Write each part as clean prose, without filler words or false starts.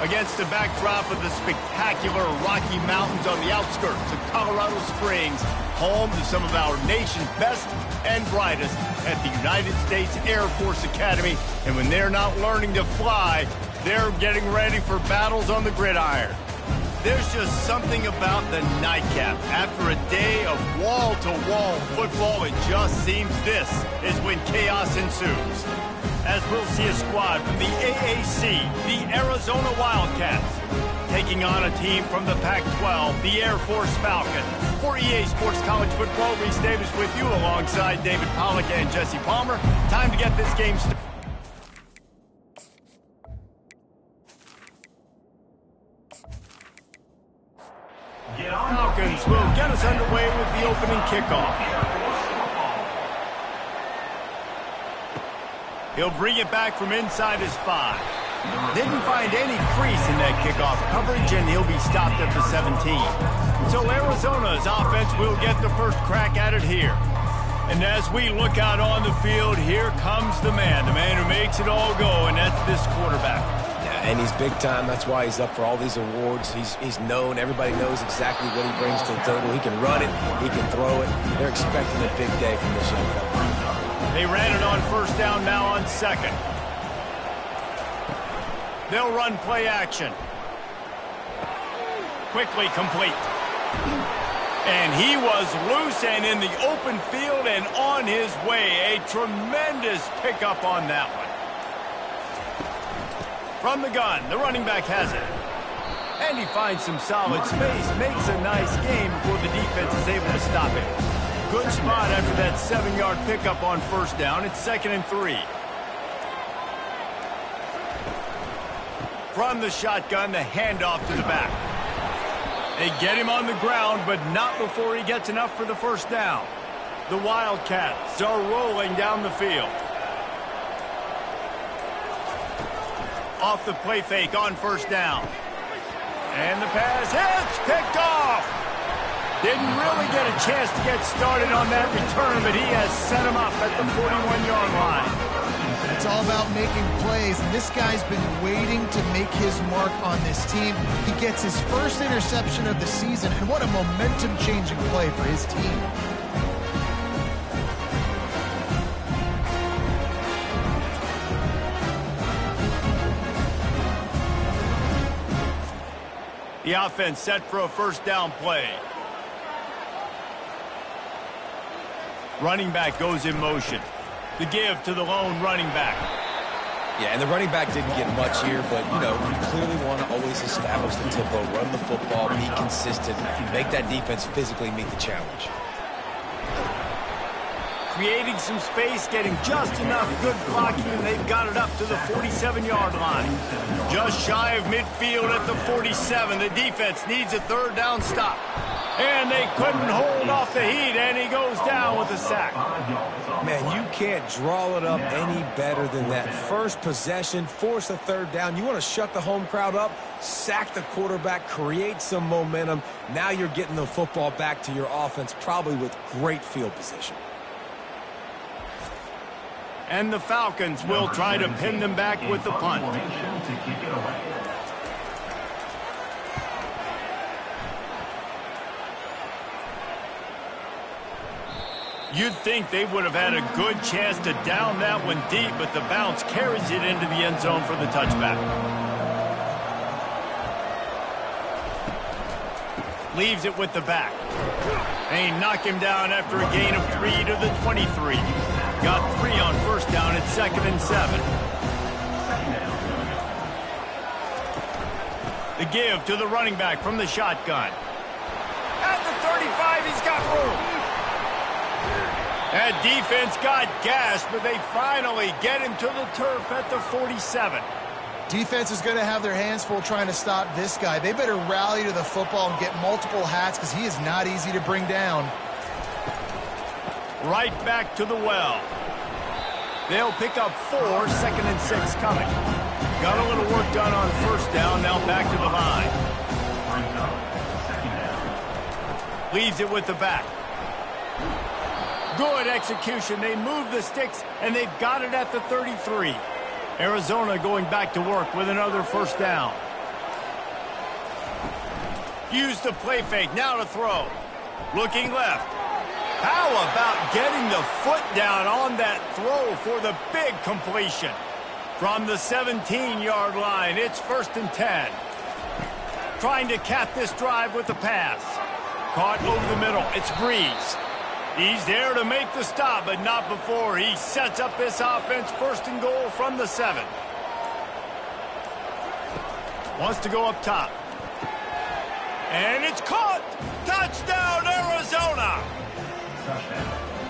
Against the backdrop of the spectacular Rocky Mountains on the outskirts of Colorado Springs, home to some of our nation's best and brightest at the United States Air Force Academy. And when they're not learning to fly, they're getting ready for battles on the gridiron. There's just something about the nightcap. After a day of wall-to-wall football, it just seems this is when chaos ensues. As we'll see a squad from the AAC, the Arizona Wildcats, taking on a team from the Pac-12, the Air Force Falcons. For EA Sports College Football, Reese Davis with you alongside David Pollack and Jesse Palmer. Time to get this game started. Falcons will get us underway with the opening kickoff. He'll bring it back from inside his 5. Didn't find any crease in that kickoff coverage, and he'll be stopped at the 17. So Arizona's offense will get the first crack at it here. And as we look out on the field, here comes the man who makes it all go, and that's this quarterback. Yeah, and he's big time. That's why he's up for all these awards. He's known. Everybody knows exactly what he brings to the table. He can run it. He can throw it. They're expecting a big day from this young fella. They ran it on first down, now on second. They'll run play action. Quickly complete. And he was loose and in the open field and on his way. A tremendous pickup on that one. From the gun, the running back has it. And he finds some solid space, makes a nice game before the defense is able to stop him. Good spot after that 7-yard pickup on first down. It's 2nd and 3. From the shotgun, the handoff to the back. They get him on the ground, but not before he gets enough for the first down. The Wildcats are rolling down the field. Off the play fake on first down. And the pass hits, picked off. Didn't really get a chance to get started on that return, but he has set him up at the 41-yard line. It's all about making plays, and this guy's been waiting to make his mark on this team. He gets his first interception of the season, and what a momentum-changing play for his team. The offense set for a first down play. Running back goes in motion. The give to the lone running back. Yeah, and the running back didn't get much here, but, you know, you clearly want to always establish the tempo, run the football, be consistent, make that defense physically meet the challenge. Creating some space, getting just enough good blocking, and they've got it up to the 47-yard line. Just shy of midfield at the 47. The defense needs a third down stop. And they couldn't hold off the heat, and he goes down with a sack. Man, you can't draw it up any better than that. First possession, force a third down. You want to shut the home crowd up, sack the quarterback, create some momentum. Now you're getting the football back to your offense, probably with great field position. And the Falcons will try to pin them back with the punt. You'd think they would have had a good chance to down that one deep, but the bounce carries it into the end zone for the touchback. Leaves it with the back. They knock him down after a gain of 3 to the 23. Got 3 on first down at 2nd and 7. The give to the running back from the shotgun. At the 35, he's got room. That defense got gas, but they finally get him to the turf at the 47. Defense is going to have their hands full trying to stop this guy. They better rally to the football and get multiple hats because he is not easy to bring down. Right back to the well. They'll pick up 4, 2nd and 6 coming. Got a little work done on first down, now back to the line. Leaves it with the back. Good execution. They move the sticks, and they've got it at the 33. Arizona going back to work with another first down. Use the play fake, now to throw. Looking left. How about getting the foot down on that throw for the big completion? From the 17-yard line, it's 1st and 10. Trying to cap this drive with the pass. Caught over the middle, it's Breeze. He's there to make the stop, but not before he sets up this offense 1st and goal from the 7. Wants to go up top. And it's caught! Touchdown, Arizona!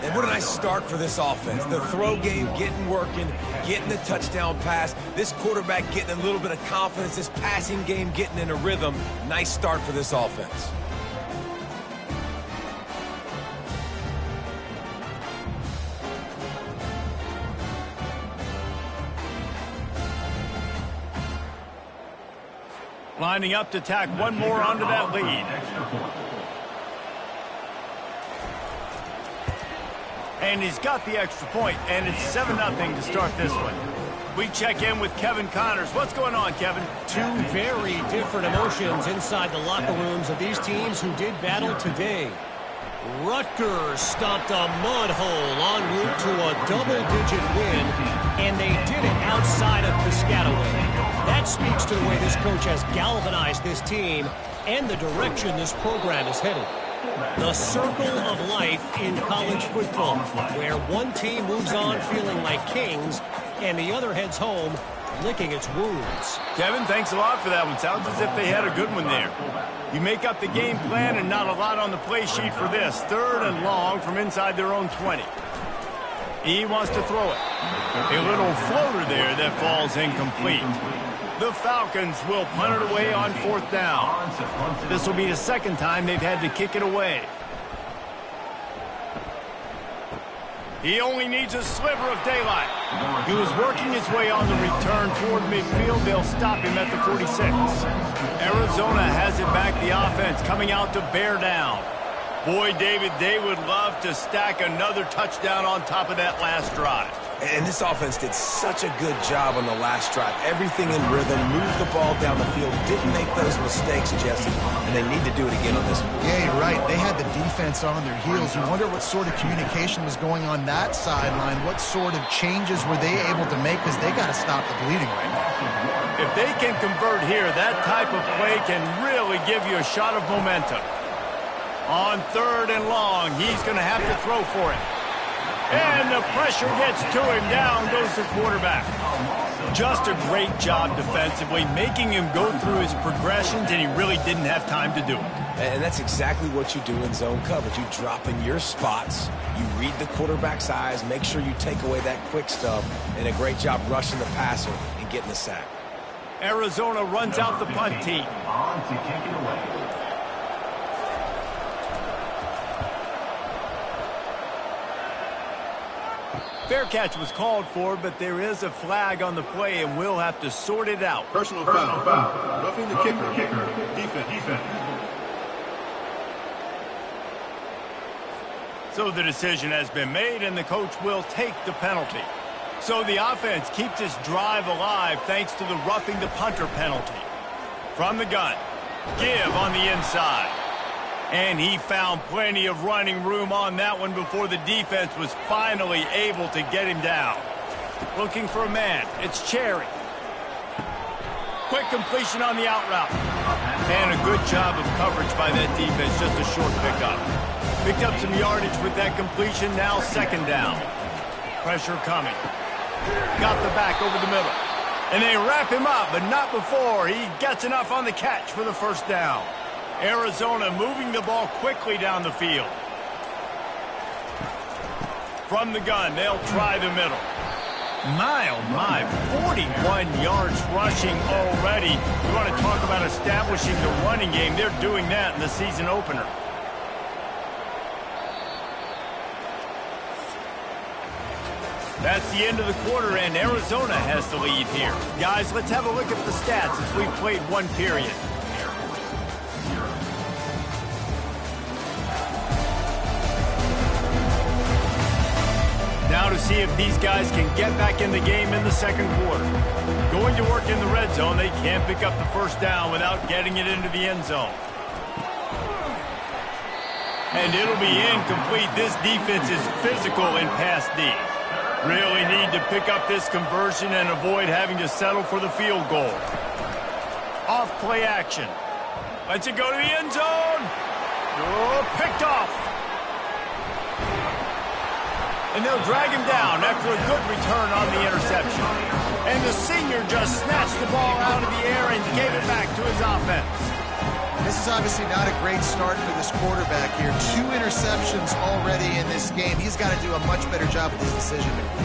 And what a nice start for this offense. The throw game getting working, getting the touchdown pass. This quarterback getting a little bit of confidence. This passing game getting in a rhythm. Nice start for this offense. Lining up to tack one more onto that lead. And he's got the extra point, and it's 7-0 to start this one. We check in with Kevin Connors. What's going on, Kevin? Two very different emotions inside the locker rooms of these teams who did battle today. Rutgers stomped a mud hole en route to a double-digit win, and they did it outside of Piscataway. That speaks to the way this coach has galvanized this team and the direction this program is headed. The circle of life in college football, where one team moves on feeling like kings and the other heads home licking its wounds. Kevin, thanks a lot for that one. Sounds as if they had a good one there. You make up the game plan and not a lot on the play sheet for this. 3rd and long from inside their own 20. He wants to throw it. A little floater there that falls incomplete. The Falcons will punt it away on 4th down. This will be the 2nd time they've had to kick it away. He only needs a sliver of daylight. He was working his way on the return toward midfield. They'll stop him at the 46. Arizona has it back, the offense coming out to bear down. Boy, David, they would love to stack another touchdown on top of that last drive. And this offense did such a good job on the last drive. Everything in rhythm, moved the ball down the field, didn't make those mistakes, Jesse, and they need to do it again on this one. Yeah, you're right. They had the defense on their heels. You wonder what sort of communication was going on that sideline. What sort of changes were they able to make, because they got to stop the bleeding right now. If they can convert here, that type of play can really give you a shot of momentum. On 3rd and long, he's going to have to throw for it. And the pressure gets to him. Down goes the quarterback. Just a great job defensively, making him go through his progressions, and he really didn't have time to do it. And that's exactly what you do in zone coverage. You drop in your spots, you read the quarterback's eyes, make sure you take away that quick stuff, and a great job rushing the passer and getting the sack. Arizona runs out the punt team. On to kick it away. Fair catch was called for, but there is a flag on the play, and we'll have to sort it out. Personal foul. Roughing the kicker. Defense. So the decision has been made, and the coach will take the penalty. So the offense keeps its drive alive thanks to the roughing the punter penalty. From the gun, give on the inside. And he found plenty of running room on that one before the defense was finally able to get him down. Looking for a man. It's Cherry. Quick completion on the out route. And a good job of coverage by that defense. Just a short pickup. Picked up some yardage with that completion. Now 2nd down. Pressure coming. Got the back over the middle. And they wrap him up, but not before he gets enough on the catch for the 1st down. Arizona moving the ball quickly down the field. From the gun, they'll try the middle. My, oh my, 41 yards rushing already. You want to talk about establishing the running game. They're doing that in the season opener. That's the end of the quarter, and Arizona has the lead here. Guys, let's have a look at the stats as we've played one period. Now to see if these guys can get back in the game in the 2nd quarter. Going to work in the red zone, they can't pick up the 1st down without getting it into the end zone. And it'll be incomplete. This defense is physical in pass D. Really need to pick up this conversion and avoid having to settle for the field goal. Off play action. Lets it go to the end zone. Oh, picked off. And they'll drag him down after a good return on the interception. And the senior just snatched the ball out of the air and gave it back to his offense. This is obviously not a great start for this quarterback here. 2 interceptions already in this game. He's got to do a much better job with his decision making.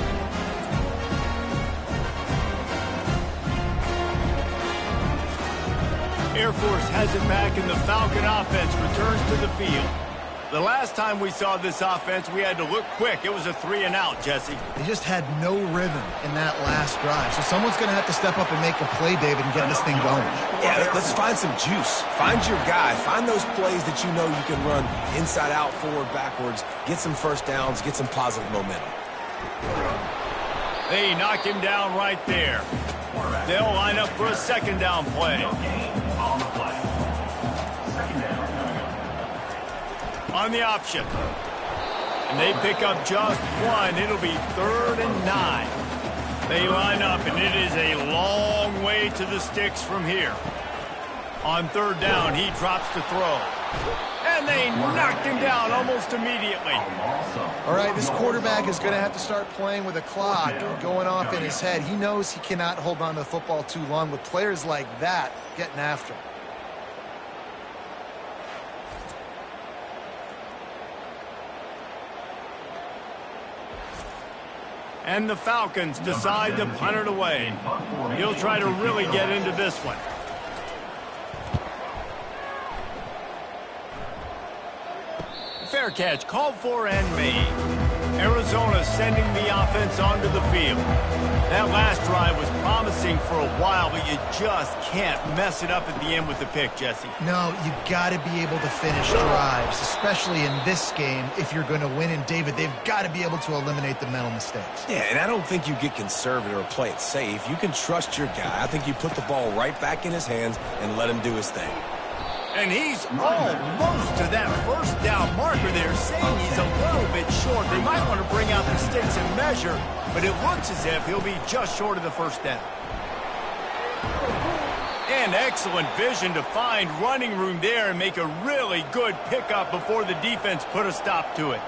Air Force has it back, and the Falcon offense returns to the field. The last time we saw this offense, we had to look quick. It was a 3-and-out, Jesse. They just had no rhythm in that last drive. So someone's going to have to step up and make a play, David, and get this thing going. Yeah, let's find some juice. Find your guy. Find those plays that you know you can run inside out, forward, backwards. Get some first downs. Get some positive momentum. They knock him down right there. They'll line up for a second down play. On the option. And they pick up just one. It'll be 3rd and 9. They line up, and it is a long way to the sticks from here. On 3rd down, he drops to throw. And they knocked him down almost immediately. All right, this quarterback is going to have to start playing with a clock going off in his head. He knows he cannot hold on to the football too long with players like that getting after him. And the Falcons decide to punt it away. He'll try to really get into this one. Fair catch, called for and made. Arizona sending the offense onto the field. That last drive was promising for a while, but you just can't mess it up at the end with the pick, Jesse. No, you got to be able to finish drives, especially in this game if you're going to win. And, David, they've got to be able to eliminate the mental mistakes. Yeah, and I don't think you get conservative or play it safe. You can trust your guy. I think you put the ball right back in his hands and let him do his thing. And he's almost to that first down marker there, saying he's a little bit short. They might want to bring out the sticks and measure, but it looks as if he'll be just short of the first down. And excellent vision to find running room there and make a really good pickup before the defense put a stop to it.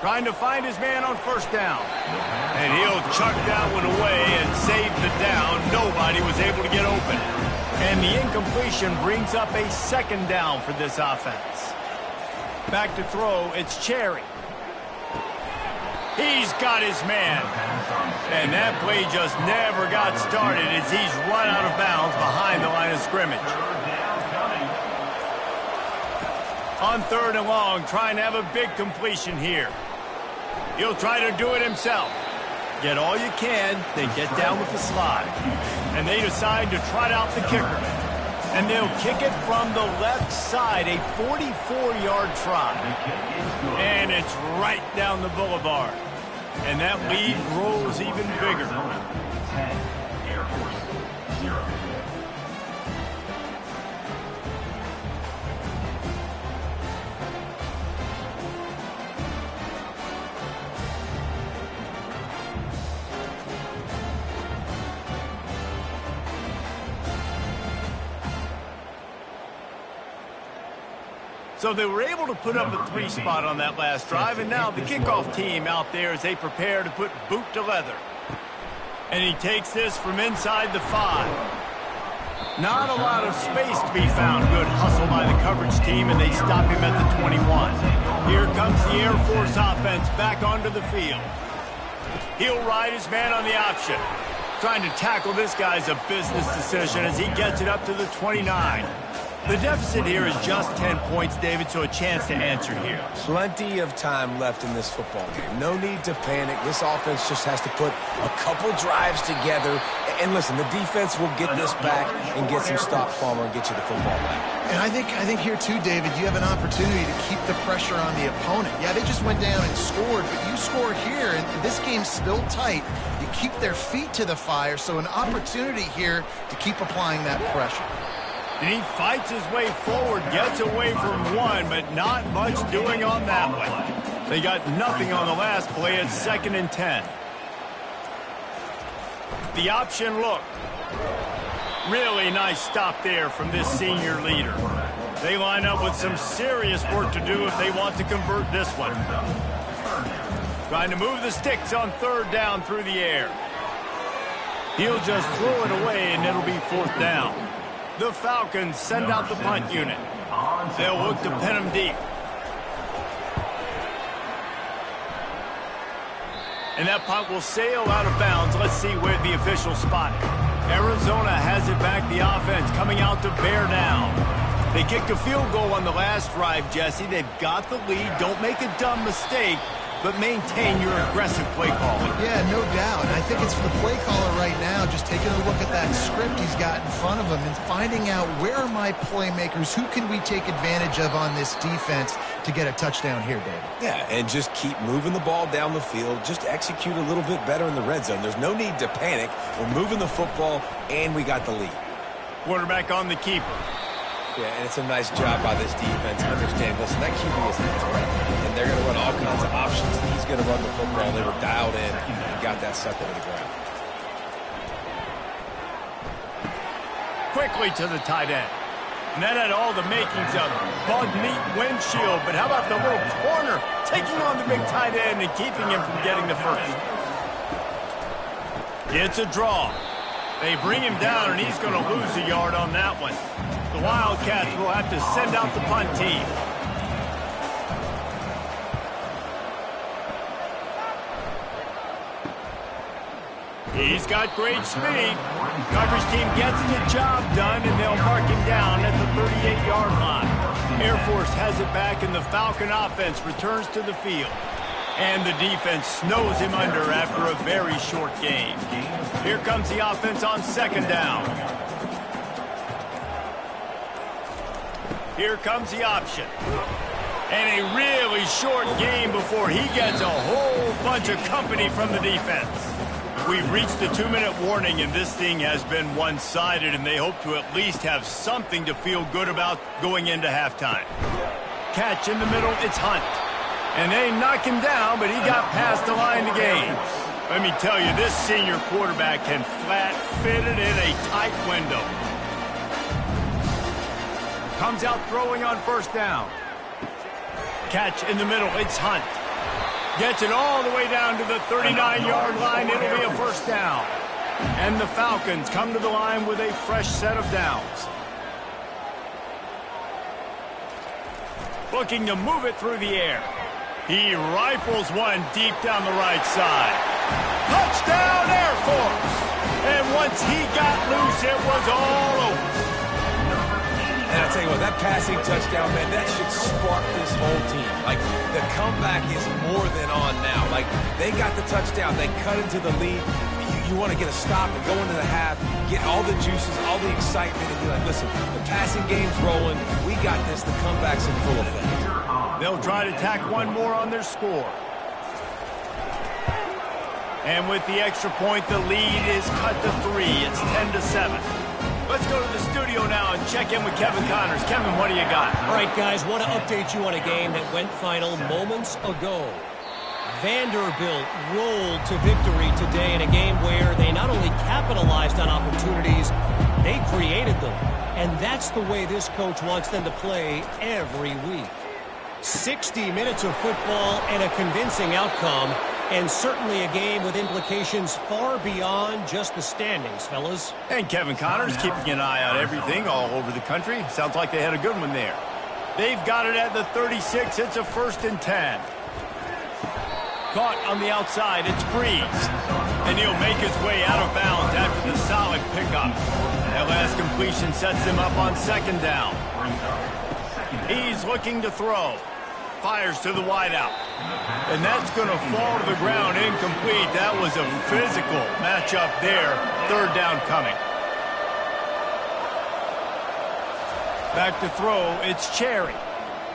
Trying to find his man on first down. And he'll chuck that one away and save the down. Nobody was able to get open. And the incompletion brings up a second down for this offense. Back to throw, it's Cherry. He's got his man. And that play just never got started as he's run out of bounds behind the line of scrimmage. On 3rd and long, trying to have a big completion here. He'll try to do it himself. Get all you can, then get down with the slide. And they decide to trot out the kicker. And they'll kick it from the left side, a 44-yard trot. And it's right down the boulevard. And that lead grows even bigger. 10, Air Force 0. So they were able to put up a 3 spot on that last drive, and now the kickoff team out there as they prepare to put boot to leather. And he takes this from inside the 5. Not a lot of space to be found. Good hustle by the coverage team, and they stop him at the 21. Here comes the Air Force offense back onto the field. He'll ride his man on the option. Trying to tackle this guy's a business decision as he gets it up to the 29. The deficit here is just 10 points, David, so a chance to answer here. Plenty of time left in this football game. No need to panic. This offense just has to put a couple drives together. And listen, the defense will get this back and get some stops, Palmer, and get you the football back. And I think here too, David, you have an opportunity to keep the pressure on the opponent. Yeah, they just went down and scored, but you score here, and this game's still tight. You keep their feet to the fire, so an opportunity here to keep applying that pressure. And he fights his way forward, gets away from one, but not much doing on that one. They got nothing on the last play. It's 2nd and 10. The option look. Really nice stop there from this senior leader. They line up with some serious work to do if they want to convert this one. Trying to move the sticks on 3rd down through the air. He'll just throw it away, and it'll be 4th down. The Falcons send out the punt unit. They'll look to pin them deep. And that punt will sail out of bounds. Let's see where the officials spot it. Arizona has it back, the offense coming out to bear down. They kicked a field goal on the last drive, Jesse. They've got the lead. Don't make a dumb mistake, but maintain your aggressive play calling. Yeah, no doubt. I think it's for the play caller right now, just taking a look at that script he's got in front of him and finding out where are my playmakers, who can we take advantage of on this defense to get a touchdown here, David. Yeah, and just keep moving the ball down the field. Just execute a little bit better in the red zone. There's no need to panic. We're moving the football, and we got the lead. Quarterback on the keeper. Yeah, and it's a nice job by this defense. Understand, listen, that QB is a threat, and they're going to run all kinds of options. He's going to run the football. They were dialed in and got that sucker to the ground. Quickly to the tight end. And that had all the makings of bug meat windshield. But how about the little corner taking on the big tight end and keeping him from getting the first? It's a draw. They bring him down, and he's going to lose a yard on that one. The Wildcats will have to send out the punt team. He's got great speed. Coverage team gets the job done, and they'll mark him down at the 38-yard line. Air Force has it back, and the Falcon offense returns to the field. And the defense snows him under after a very short game. Here comes the offense on 2nd down. Here comes the option. And a really short game before he gets a whole bunch of company from the defense. We've reached the 2-minute warning, and this thing has been one-sided, and they hope to at least have something to feel good about going into halftime. Catch in the middle, it's Hunt. And they knock him down, but he got past the line to gain. Let me tell you, this senior quarterback can flat fit it in a tight window. Comes out throwing on 1st down. Catch in the middle, it's Hunt. Gets it all the way down to the 39-yard line. It'll be a 1st down. And the Falcons come to the line with a fresh set of downs. Looking to move it through the air. He rifles one deep down the right side. Touchdown, Air Force! And once he got loose, it was all over. And I'll tell you what, that passing touchdown, man, that should spark this whole team. Like, the comeback is more than on now. Like, they got the touchdown. They cut into the lead. You want to get a stop and go into the half, get all the juices, all the excitement, and be like, listen, the passing game's rolling. We got this. The comeback's in full effect. They'll try to tack one more on their score. And with the extra point, the lead is cut to 3. It's 10-7. Let's go to the studio now and check in with Kevin Connors. Kevin, what do you got? All right, guys, want to update you on a game that went final moments ago. Vanderbilt rolled to victory today in a game where they not only capitalized on opportunities, they created them. And that's the way this coach wants them to play every week. 60 minutes of football and a convincing outcome, and certainly a game with implications far beyond just the standings, fellas. And Kevin Connors keeping an eye on everything all over the country. Sounds like they had a good one there. They've got it at the 36. It's a 1st and 10. Caught on the outside. It's Breeze. And he'll make his way out of bounds after the solid pickup. That last completion sets him up on 2nd down. He's looking to throw. Fires to the wideout. And that's going to fall to the ground incomplete. That was a physical matchup there. 3rd down coming. Back to throw. It's Cherry.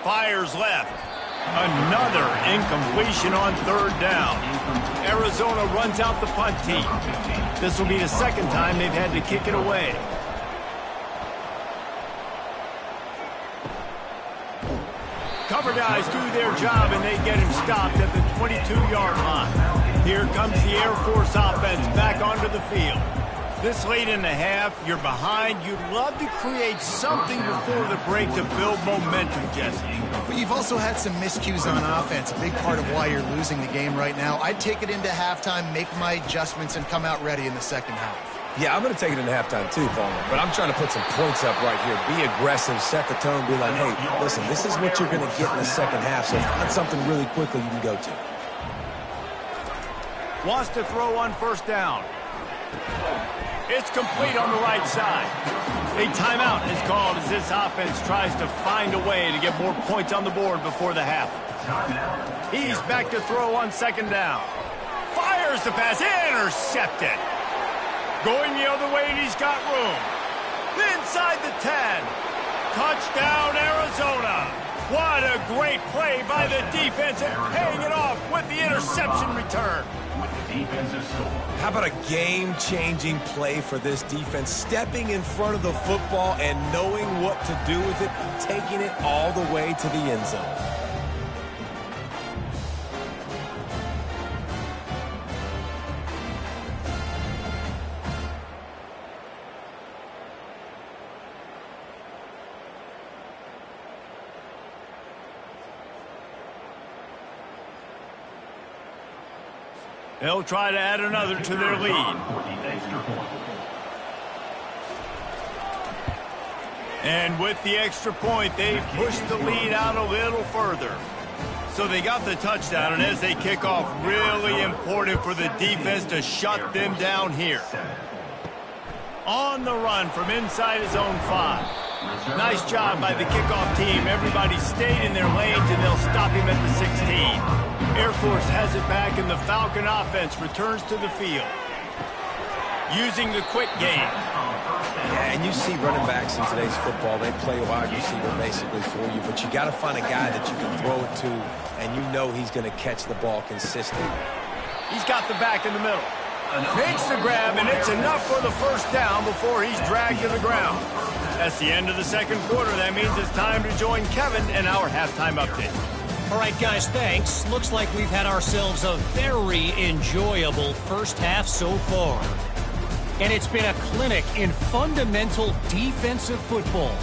Fires left. Another incompletion on 3rd down. Arizona runs out the punt team. This will be the 2nd time they've had to kick it away. Cover guys do their job, and they get him stopped at the 22-yard line. Here comes the Air Force offense back onto the field. This late in the half, you're behind. You'd love to create something before the break to build momentum, Jesse. But you've also had some miscues on offense, a big part of why you're losing the game right now. I'd take it into halftime, make my adjustments, and come out ready in the second half. Yeah, I'm going to take it into halftime too, Palmer. But I'm trying to put some points up right here. Be aggressive, set the tone, be like, hey, listen, this is what you're going to get in the second half, so find something really quickly you can go to. Wants to throw on first down. It's complete on the right side. A timeout is called as this offense tries to find a way to get more points on the board before the half. He's back to throw on second down. Fires the pass, intercepted. Going the other way, and he's got room. Inside the 10. Touchdown, Arizona. What a great play by the defense and paying it off with the interception return. How about a game-changing play for this defense? Stepping in front of the football and knowing what to do with it, taking it all the way to the end zone. They'll try to add another to their lead. And with the extra point, they pushed the lead out a little further. So they got the touchdown, and as they kick off, really important for the defense to shut them down here. On the run from inside his own 5. Nice job by the kickoff team. Everybody stayed in their lanes, and they'll stop him at the 16. Air Force has it back, and the Falcon offense returns to the field. Using the quick game. Yeah, and you see running backs in today's football, they play a wide receiver basically for you, but you got to find a guy that you can throw it to, and you know he's going to catch the ball consistently. He's got the back in the middle. Makes the grab, and it's enough for the first down before he's dragged to the ground. That's the end of the second quarter. That means it's time to join Kevin in our halftime update. All right, guys, thanks. Looks like we've had ourselves a very enjoyable first half so far. And it's been a clinic in fundamental defensive football.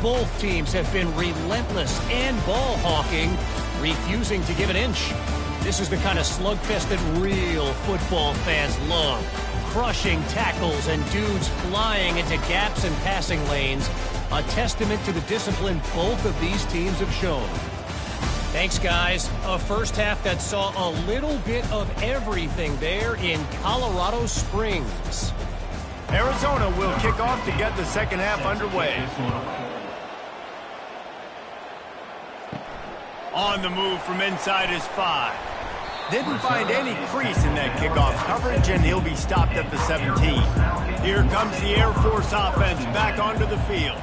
Both teams have been relentless and ball hawking, refusing to give an inch. This is the kind of slugfest that real football fans love. Crushing tackles and dudes flying into gaps and passing lanes. A testament to the discipline both of these teams have shown. Thanks, guys. A first half that saw a little bit of everything there in Colorado Springs. Arizona will kick off to get the second half underway. On the move from inside his 5. Didn't find any crease in that kickoff coverage, and he'll be stopped at the 17. Here comes the Air Force offense back onto the field.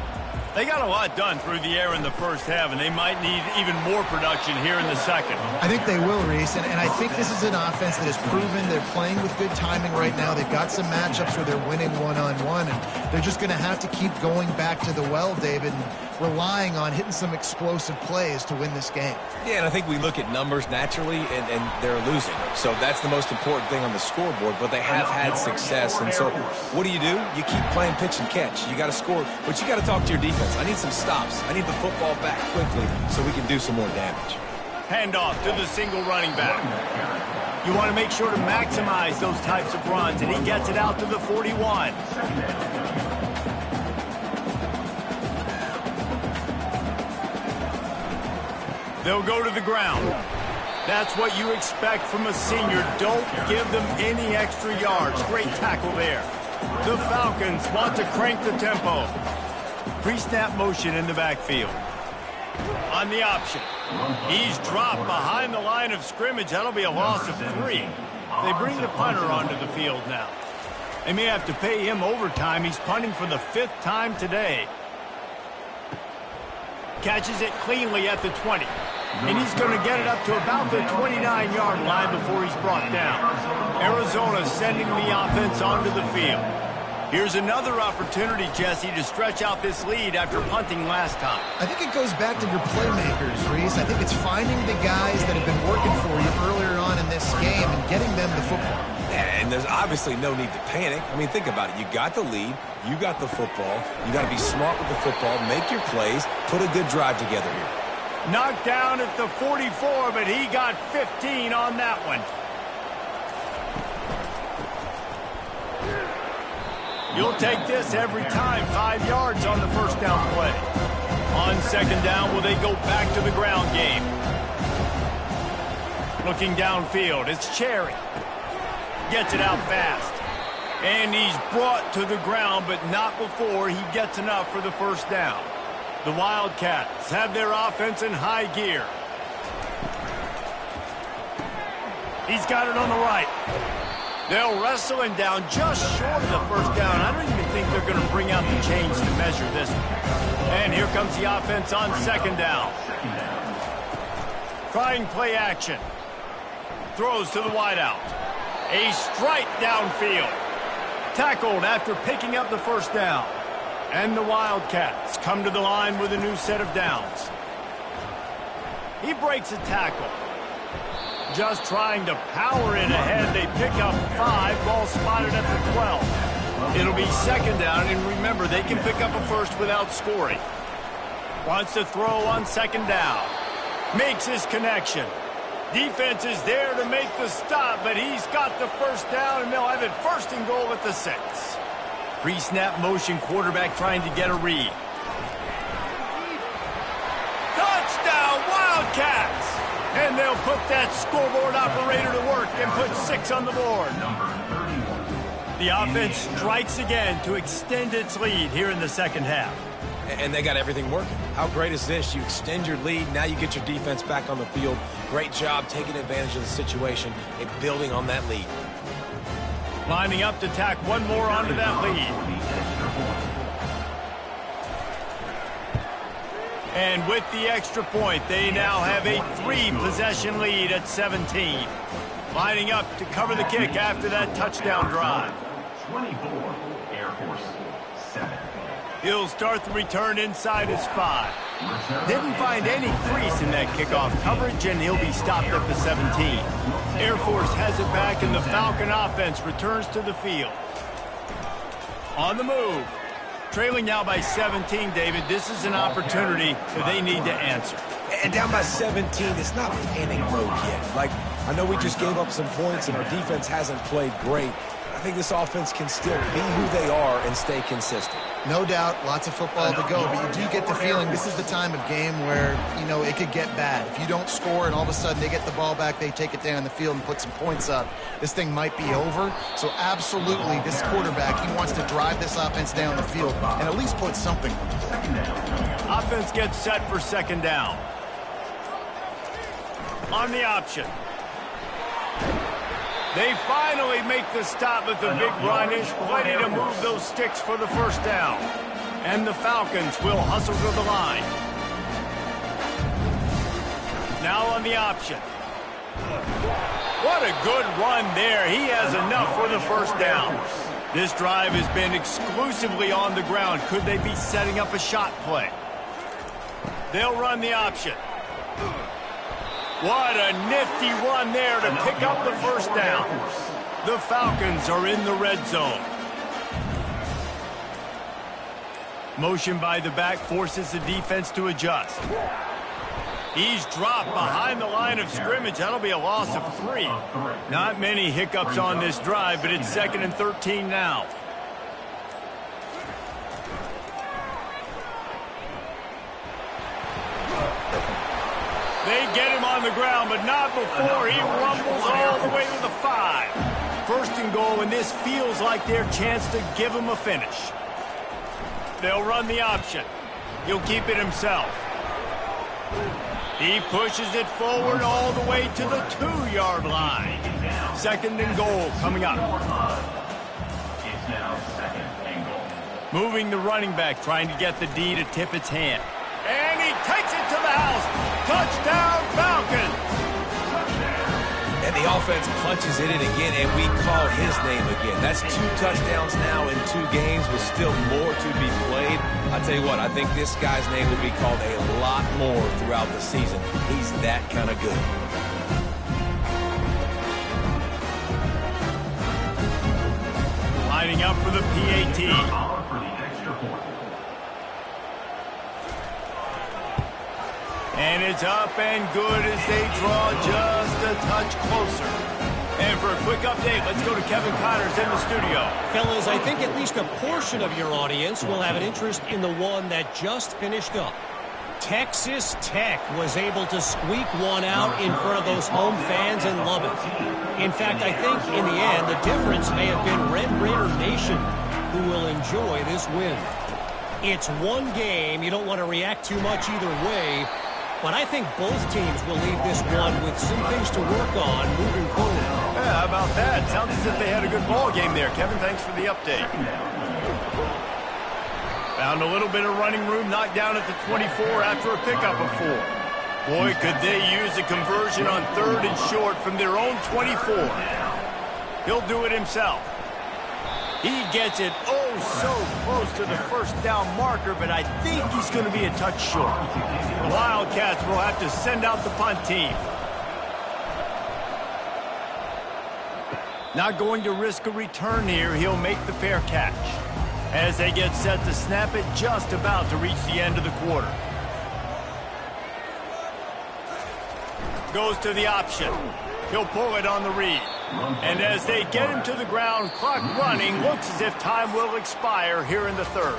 They got a lot done through the air in the first half, and they might need even more production here in the second. I think they will, Reese, and I think this is an offense that has proven they're playing with good timing right now. They've got some matchups where they're winning one-on-one, and they're just going to have to keep going back to the well, David, and relying on hitting some explosive plays to win this game. Yeah, and I think we look at numbers naturally, and they're losing. So that's the most important thing on the scoreboard, but they have had success. And so what do? You keep playing pitch and catch. You got to score, but you got to talk to your defense. I need some stops. I need the football back quickly so we can do some more damage. Handoff to the single running back. You want to make sure to maximize those types of runs, and he gets it out to the 41. They'll go to the ground. That's what you expect from a senior. Don't give them any extra yards. Great tackle there. The Falcons want to crank the tempo. Pre-snap motion in the backfield. On the option. He's dropped behind the line of scrimmage. That'll be a loss of 3. They bring the punter onto the field now. They may have to pay him overtime. He's punting for the 5th time today. Catches it cleanly at the 20. And he's going to get it up to about the 29-yard line before he's brought down. Arizona sending the offense onto the field. Here's another opportunity, Jesse, to stretch out this lead after punting last time. I think it goes back to your playmakers, Reese. I think it's finding the guys that have been working for you earlier on in this game and getting them the football. And there's obviously no need to panic. I mean, think about it. You got the lead. You got the football. You got to be smart with the football. Make your plays. Put a good drive together here. Knocked down at the 44, but he got 15 on that one. You'll take this every time. 5 yards on the first down play. On second down, will they go back to the ground game? Looking downfield, it's Cherry. Gets it out fast. And he's brought to the ground, but not before he gets enough for the first down. The Wildcats have their offense in high gear. He's got it on the right. They'll wrestle him down just short of the first down. I don't even think they're going to bring out the chains to measure this one. And here comes the offense on second down. Trying play action. Throws to the wideout. A strike downfield. Tackled after picking up the first down. And the Wildcats come to the line with a new set of downs. He breaks a tackle. Just trying to power it ahead. They pick up 5. Ball spotted at the 12. It'll be second down, and remember, they can pick up a first without scoring. Wants to throw on second down. Makes his connection. Defense is there to make the stop, but he's got the first down, and they'll have it first and goal at the 6. Pre-snap motion, quarterback trying to get a read. Touchdown, Wildcats! And they'll put that scoreboard operator to work and put 6 on the board. The offense strikes again to extend its lead here in the second half. And they got everything working. How great is this? You extend your lead. Now you get your defense back on the field. Great job taking advantage of the situation and building on that lead. Lining up to tack one more onto that lead. And with the extra point, they now have a 3-possession lead at 17. Lining up to cover the kick after that touchdown drive. 24, Air Force 7. He'll start the return inside his 5. Didn't find any crease in that kickoff coverage, and he'll be stopped at the 17. Air Force has it back, and the Falcon offense returns to the field. On the move. Trailing now by 17, David. This is an opportunity that they need to answer. And down by 17, it's not panic mode yet. Like, I know we just gave up some points and our defense hasn't played great. I think this offense can still be who they are and stay consistent. No doubt, lots of football to go, but you do get the feeling this is the time of game where, you know, it could get bad. If you don't score and all of a sudden they get the ball back, they take it down the field and put some points up, this thing might be over. So absolutely, this quarterback, he wants to drive this offense down the field and at least put something on it. Offense gets set for second down. On the option. They finally make the stop at the big run. Is plenty to move those sticks for the first down. And the Falcons will hustle to the line. Now on the option. What a good run there. He has enough for the first down. This drive has been exclusively on the ground. Could they be setting up a shot play? They'll run the option. What a nifty run there to pick up the first down. The Falcons are in the red zone. Motion by the back forces the defense to adjust. He's dropped behind the line of scrimmage. That'll be a loss of 3. Not many hiccups on this drive, but it's 2nd and 13 now. They get him on the ground, but not before he rumbles all the way to the 5. 1st and goal, and this feels like their chance to give him a finish. They'll run the option. He'll keep it himself. He pushes it forward all the way to the 2-yard line. 2nd and goal coming up. It's now 2nd and goal. Moving the running back, trying to get the D to tip its hand. And he takes it to the house. Touchdown, Falcons! And the offense punches it in again, and we call his name again. That's 2 touchdowns now in 2 games with still more to be played. I tell you what, I think this guy's name will be called a lot more throughout the season. He's that kind of good. Lining up for the PAT. And it's up and good as they draw just a touch closer. And for a quick update, let's go to Kevin Connors in the studio. Fellas, I think at least a portion of your audience will have an interest in the one that just finished up. Texas Tech was able to squeak one out in front of those home fans in Lubbock. In fact, I think in the end, the difference may have been Red Raider Nation, who will enjoy this win. It's one game. You don't want to react too much either way. But I think both teams will leave this one with some things to work on moving forward. Yeah, how about that? Sounds as if they had a good ball game there. Kevin, thanks for the update. Found a little bit of running room, knocked down at the 24 after a pickup of 4. Boy, could they use a conversion on 3rd and short from their own 24. He'll do it himself. He gets it so close to the first down marker, but I think he's going to be a touch short. The Wildcats will have to send out the punt team. Not going to risk a return here. He'll make the fair catch. As they get set to snap it, just about to reach the end of the quarter. Goes to the option. He'll pull it on the read. And as they get him to the ground, clock running, looks as if time will expire here in the 3rd.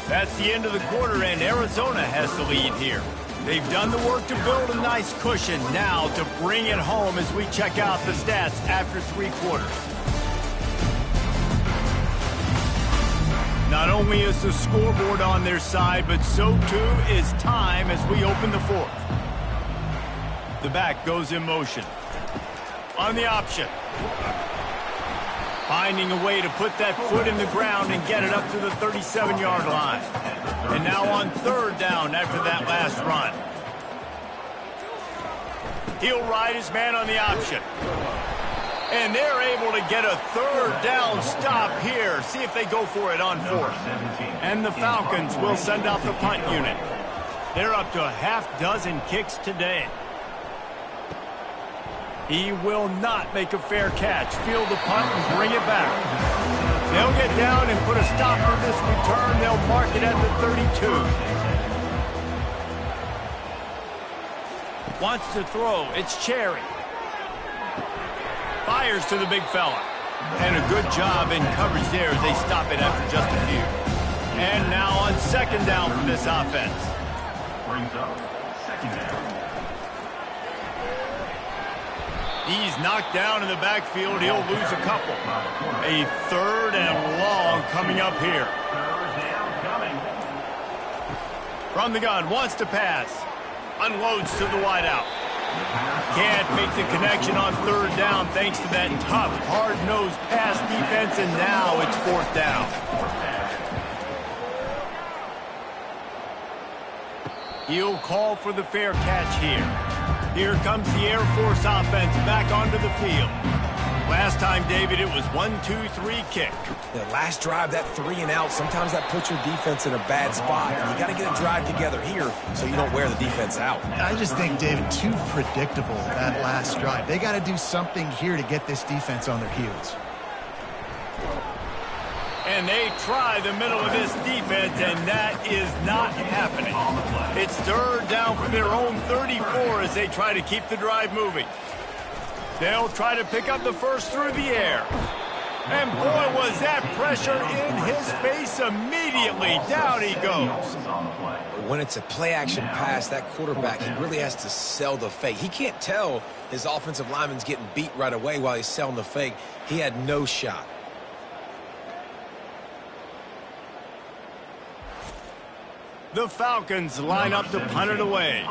That's the end of the quarter, and Arizona has the lead here. They've done the work to build a nice cushion. Now to bring it home as we check out the stats after 3 quarters. Not only is the scoreboard on their side, but so too is time as we open the 4th. The back goes in motion. On the option. Finding a way to put that foot in the ground and get it up to the 37-yard line. And now on 3rd down after that last run. He'll ride his man on the option. And they're able to get a 3rd down stop here. See if they go for it on 4th. And the Falcons will send out the punt unit. They're up to a half-dozen kicks today. He will not make a fair catch. Field the punt and bring it back. They'll get down and put a stop for this return. They'll mark it at the 32. Wants to throw. It's Cherry. Fires to the big fella. And a good job in coverage there as they stop it after just a few. And now on 2nd down for this offense. Brings up 2nd down. He's knocked down in the backfield. He'll lose a couple. A 3rd and long coming up here. From the gun, wants to pass. Unloads to the wideout. Can't make the connection on 3rd down thanks to that tough, hard-nosed pass defense, and now it's 4th down. He'll call for the fair catch here. Here comes the Air Force offense back onto the field. Last time, David, it was 1-2-3 kick. The last drive, that 3 and out, sometimes that puts your defense in a bad spot. And you got to get a drive together here so you don't wear the defense out. I just think, David, too predictable, that last drive. They got to do something here to get this defense on their heels. And they try the middle of this defense, and that is not happening. It's 3rd down from their own 34 as they try to keep the drive moving. They'll try to pick up the first through the air. And boy, was that pressure in his face immediately. Down he goes. When it's a play-action pass, that quarterback, he really has to sell the fake. He can't tell his offensive lineman's getting beat right away while he's selling the fake. He had no shot. The Falcons line up to punt it away.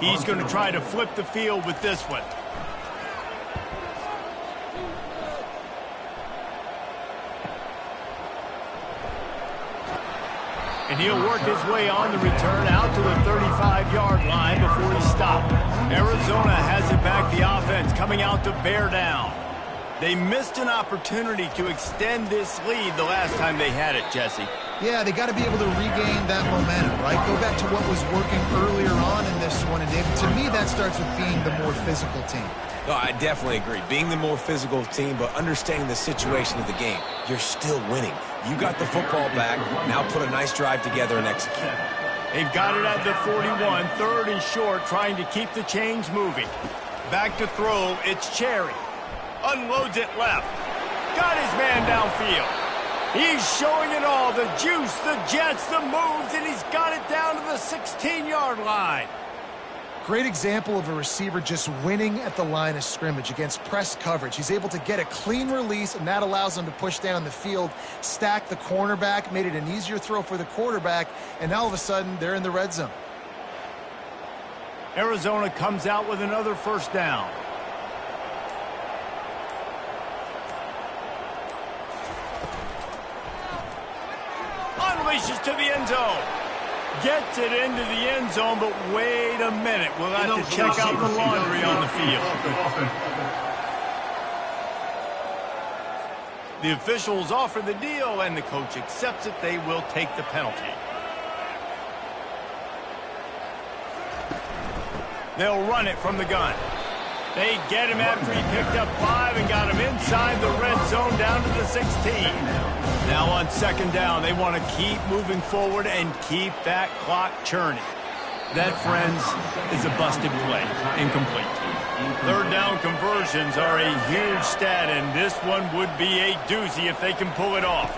He's going to try to flip the field with this one. And he'll work his way on the return out to the 35-yard line before he stopped. Arizona has it back, the offense coming coming out to bear down. They missed an opportunity to extend this lead the last time they had it, Jesse. Yeah, they got to be able to regain that momentum, right? Go back to what was working earlier on in this one. And David, to me, that starts with being the more physical team. No, I definitely agree. Being the more physical team, but understanding the situation of the game. You're still winning. You got the football back. Now put a nice drive together and execute. They've got it at the 41, third and short, trying to keep the chains moving. Back to throw, it's Cherry. Unloads it left. Got his man downfield. He's showing it all, the juice, the jets, the moves, and he's got it down to the 16-yard line. Great example of a receiver just winning at the line of scrimmage against press coverage. He's able to get a clean release, and that allows him to push down the field, stack the cornerback, made it an easier throw for the quarterback, and now all of a sudden they're in the red zone. Arizona comes out with another first down. Unleashes to the end zone. Gets it into the end zone, but wait a minute. We'll have to check out the laundry on the field. The officials offer the deal, and the coach accepts it. They will take the penalty. They'll run it from the gun. They get him after he picked up 5 and got him inside the red zone down to the 16. Now on second down, they want to keep moving forward and keep that clock churning. That, friends, is a busted play. Incomplete. Third down conversions are a huge stat, and this one would be a doozy if they can pull it off.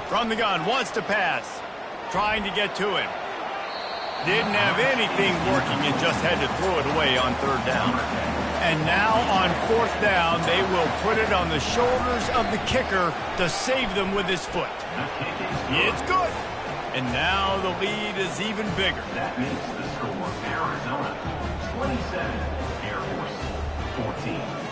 From the gun, wants to pass. Trying to get to him. Didn't have anything working and just had to throw it away on third down. And now on fourth down, they will put it on the shoulders of the kicker to save them with his foot. It's good. And now the lead is even bigger. That makes the score Arizona 27, Air Force 14.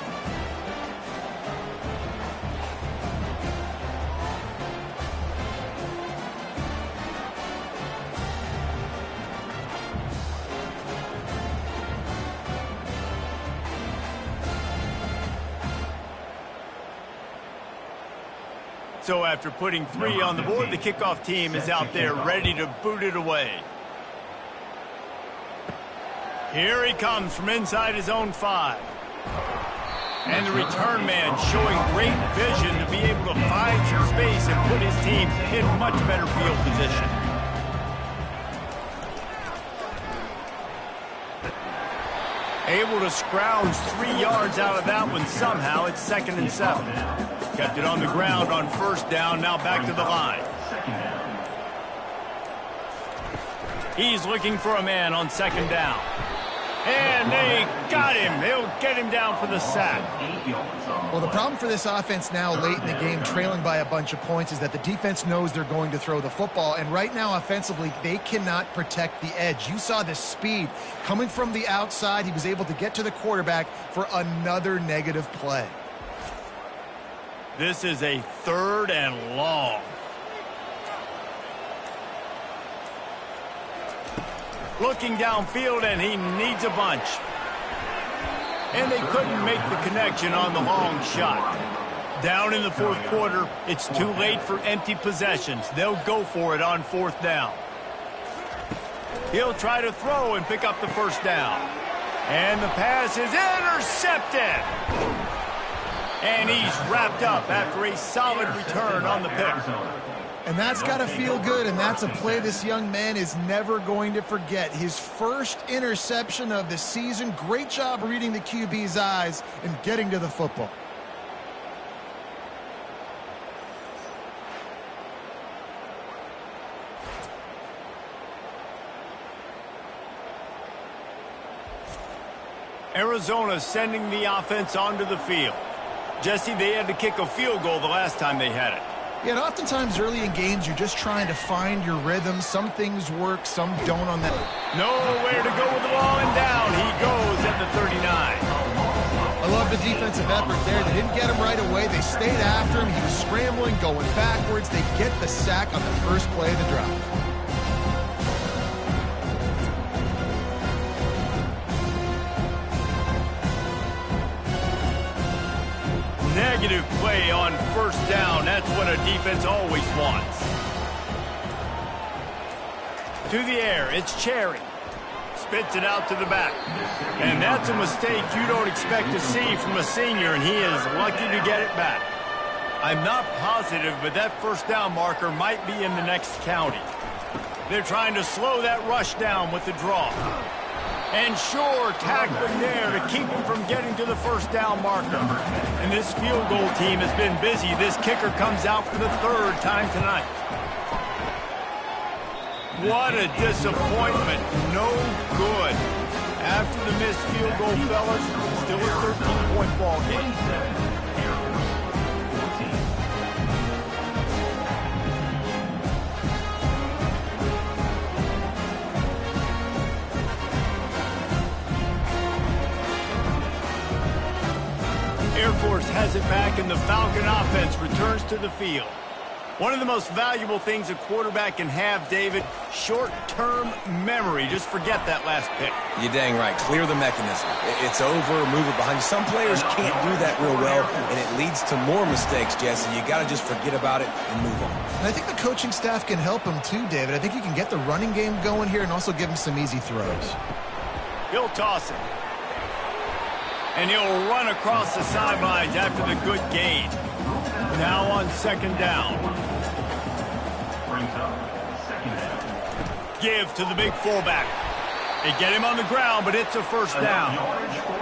So after putting 3 on the board, the kickoff team is out there ready to boot it away. Here he comes from inside his own 5. And the return man showing great vision to be able to find some space and put his team in much better field position. Able to scrounge 3 yards out of that one somehow. It's 2nd and 7. Kept it on the ground on first down, now back to the line. He's looking for a man on second down. And they got him. They'll get him down for the sack. Well, the problem for this offense now late in the game, trailing by a bunch of points, is that the defense knows they're going to throw the football. And right now, offensively, they cannot protect the edge. You saw the speed coming from the outside. He was able to get to the quarterback for another negative play. This is a 3rd and long. Looking downfield, and he needs a bunch. And they couldn't make the connection on the long shot. Down in the 4th quarter, it's too late for empty possessions. They'll go for it on 4th down. He'll try to throw and pick up the first down. And the pass is intercepted. And he's wrapped up after a solid return on the pick. And that's got to feel good, and that's a play this young man is never going to forget. His first interception of the season. Great job reading the QB's eyes and getting to the football. Arizona sending the offense onto the field. Jesse, they had to kick a field goal the last time they had it. Yeah, and oftentimes early in games, you're just trying to find your rhythm. Some things work, some don't on that. Nowhere to go with the ball, and down he goes at the 39. I love the defensive effort there. They didn't get him right away. They stayed after him. He was scrambling, going backwards. They get the sack on the first play of the drive. negative play on first down. That's what a defense always wants. To the air, it's Cherry. Spits it out to the back. And that's a mistake you don't expect to see from a senior, and he is lucky to get it back. I'm not positive, but that first down marker might be in the next county. They're trying to slow that rush down with the draw. And sure, tackling there to keep him from getting to the first down marker. And this field goal team has been busy. This kicker comes out for the third time tonight. What a disappointment. No good. After the missed field goal, fellas, still a 13-point ball game. Air Force has it back, and the Falcon offense returns to the field. One of the most valuable things a quarterback can have, David, short-term memory. Just forget that last pick. You're dang right. Clear the mechanism. It's over, move it behind you. Some players can't do that real well, and it leads to more mistakes, Jesse. You got to just forget about it and move on. And I think the coaching staff can help him too, David. I think he can get the running game going here and also give him some easy throws. He'll toss it. And he'll run across the sidelines after the good gain. Now on second down. Give to the big fullback. They get him on the ground, but it's a first down.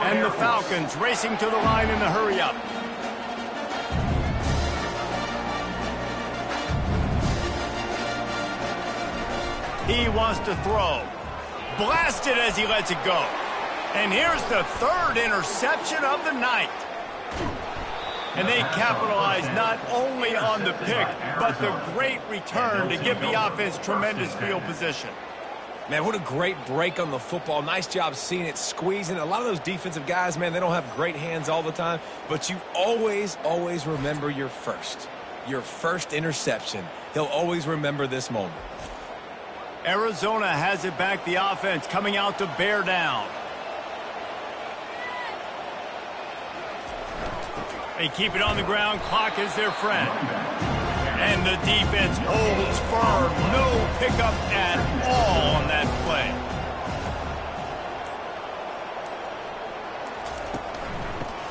And the Falcons racing to the line in the hurry-up. He wants to throw. Blasted as he lets it go. And here's the third interception of the night. And they capitalize not only on the pick, but the great return to give the offense tremendous field position. Man, what a great break on the football. Nice job seeing it, squeezing. A lot of those defensive guys, man, they don't have great hands all the time, but you always, always remember your first interception. He'll always remember this moment. Arizona has it back, the offense coming out to bear down. They keep it on the ground. Clock is their friend. And the defense holds firm. No pickup at all on that play.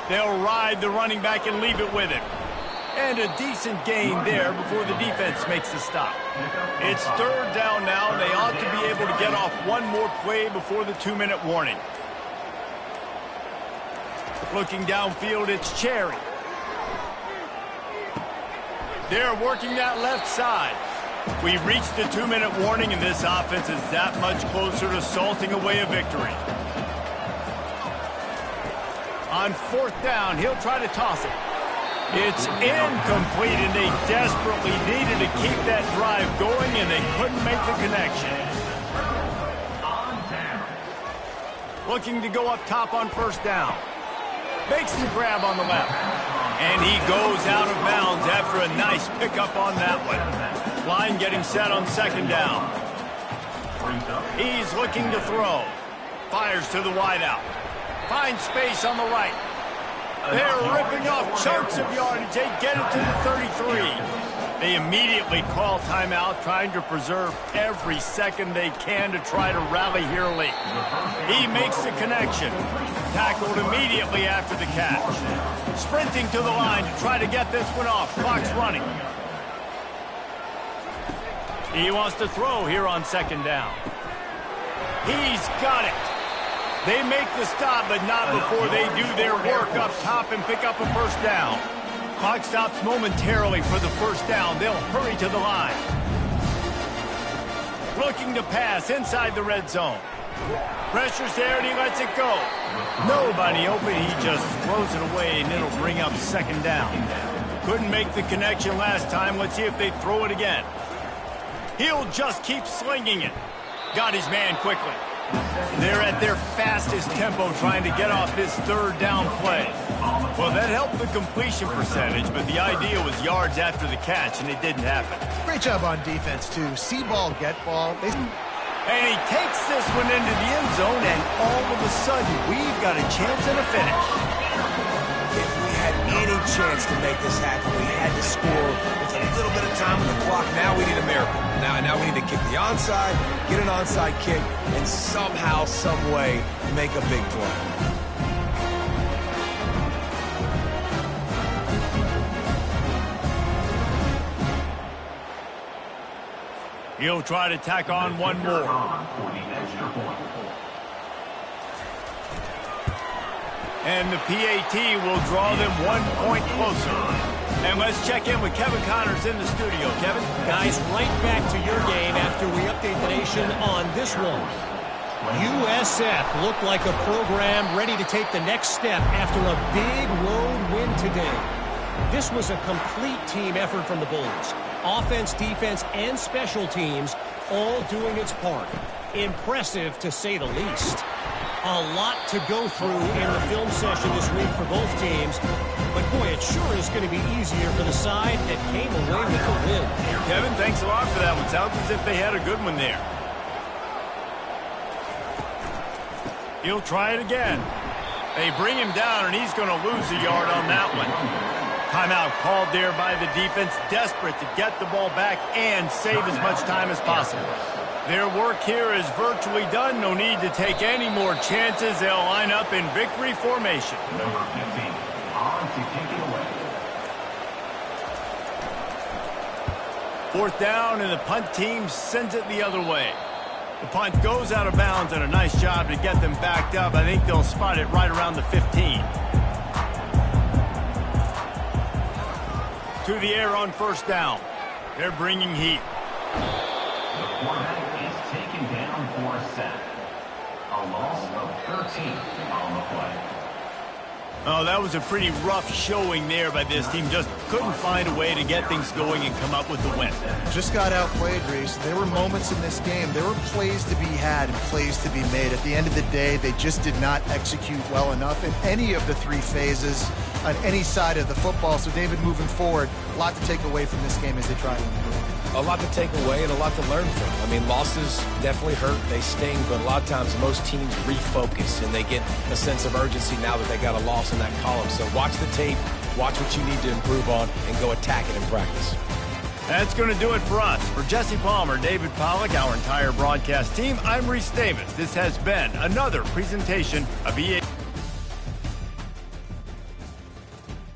They'll ride the running back and leave it with him. And a decent gain there before the defense makes the stop. It's third down now, and they ought to be able to get off one more play before the 2-minute warning. Looking downfield, it's Cherry. They're working that left side. We've reached the 2-minute warning, and this offense is that much closer to salting away a victory. On fourth down, he'll try to toss it. It's incomplete, and they desperately needed to keep that drive going, and they couldn't make the connection. Looking to go up top on first down. Makes the grab on the left. And he goes out of bounds after a nice pickup on that one. Line getting set on second down. He's looking to throw. Fires to the wideout. Finds space on the right. They're ripping off chunks of yardage. They get it to the 33. They immediately call timeout, trying to preserve every second they can to try to rally here late. He makes the connection. Tackled immediately after the catch. Sprinting to the line to try to get this one off. Clock's running. He wants to throw here on second down. He's got it. They make the stop, but not before they do their work up top and pick up a first down. Clock stops momentarily for the first down. They'll hurry to the line. Looking to pass inside the red zone. Pressure's there, and he lets it go. Nobody open. He just throws it away, and it'll bring up second down. Couldn't make the connection last time. Let's see if they throw it again. He'll just keep slinging it. Got his man quickly. They're at their fastest tempo trying to get off this third down play. Well, that helped the completion percentage, but the idea was yards after the catch, and it didn't happen. Great job on defense, too. See ball, get ball. And he takes this one into the end zone, and all of a sudden, we've got a chance at a finish. If we had any chance to make this happen. We had to score with a little bit of time on the clock. Now we need a miracle. Now we need to kick the onside, get an onside kick, and somehow, some way, make a big play. He'll try to tack on one more. And the PAT will draw them 1 point closer. And let's check in with Kevin Connors in the studio. Kevin? Guys, right back to your game after we update the nation on this one. USF looked like a program ready to take the next step after a big road win today. This was a complete team effort from the Bulls. Offense, defense, and special teams all doing its part. Impressive, to say the least. A lot to go through in the film session this week for both teams. But, boy, it sure is going to be easier for the side that came away with the win. Kevin, thanks a lot for that one. Sounds as if they had a good one there. He'll try it again. They bring him down, and he's going to lose a yard on that one. Timeout called there by the defense, desperate to get the ball back and save as much time as possible. Their work here is virtually done. No need to take any more chances. They'll line up in victory formation. Number 15, on to kick it away. 4th down, and the punt team sends it the other way. The punt goes out of bounds, and a nice job to get them backed up. I think they'll spot it right around the 15. To the air on 1st down. They're bringing heat. The quarterback is taken down for a sack. A loss of 13 on the play. Oh, that was a pretty rough showing there by this team. Just couldn't find a way to get things going and come up with the win. Just got outplayed, Reese. There were moments in this game. There were plays to be had and plays to be made. At the end of the day, they just did not execute well enough in any of the 3 phases on any side of the football. So, David, moving forward, a lot to take away from this game as they try to improve. A lot to take away and a lot to learn from. I mean, losses definitely hurt. They sting, but a lot of times most teams refocus and they get a sense of urgency now that they got a loss in that column. So watch the tape, watch what you need to improve on, and go attack it in practice. That's going to do it for us. For Jesse Palmer, David Pollack, our entire broadcast team, I'm Reese Davis. This has been another presentation of EA.